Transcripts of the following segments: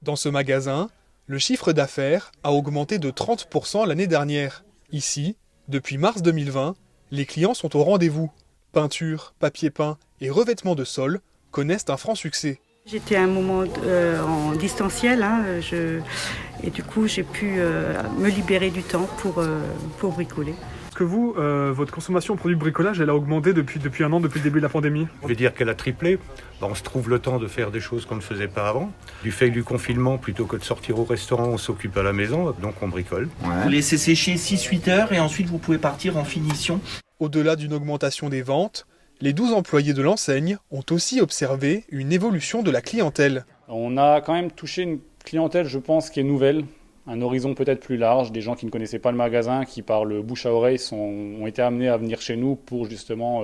Dans ce magasin, le chiffre d'affaires a augmenté de 30% l'année dernière. Ici, depuis mars 2020, les clients sont au rendez-vous. Peinture, papier peint et revêtements de sol connaissent un franc succès. J'étais à un moment en distanciel et du coup j'ai pu me libérer du temps pour bricoler. Est-ce que vous, votre consommation de produits de bricolage, elle a augmenté depuis un an, depuis le début de la pandémie? Je vais dire qu'elle a triplé. On se trouve le temps de faire des choses qu'on ne faisait pas avant. Du fait du confinement, plutôt que de sortir au restaurant, on s'occupe à la maison, donc on bricole. Vous laissez sécher 6-8 heures et ensuite vous pouvez partir en finition. Au-delà d'une augmentation des ventes, les 12 employés de l'enseigne ont aussi observé une évolution de la clientèle. On a quand même touché une clientèle, je pense, qui est nouvelle, un horizon peut-être plus large, des gens qui ne connaissaient pas le magasin, qui par le bouche à oreille ont été amenés à venir chez nous pour justement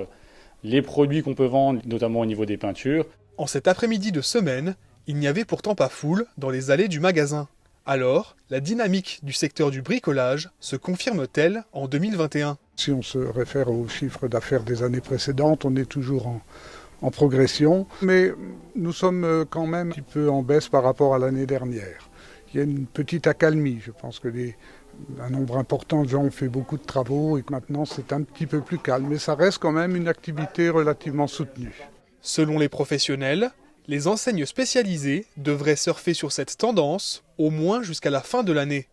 les produits qu'on peut vendre, notamment au niveau des peintures. En cet après-midi de semaine, il n'y avait pourtant pas foule dans les allées du magasin. Alors, la dynamique du secteur du bricolage se confirme-t-elle en 2021 ? Si on se réfère aux chiffres d'affaires des années précédentes, on est toujours en progression, mais nous sommes quand même un petit peu en baisse par rapport à l'année dernière. Il y a une petite accalmie, je pense que un nombre important de gens ont fait beaucoup de travaux et que maintenant c'est un petit peu plus calme, mais ça reste quand même une activité relativement soutenue. Selon les professionnels, les enseignes spécialisées devraient surfer sur cette tendance au moins jusqu'à la fin de l'année.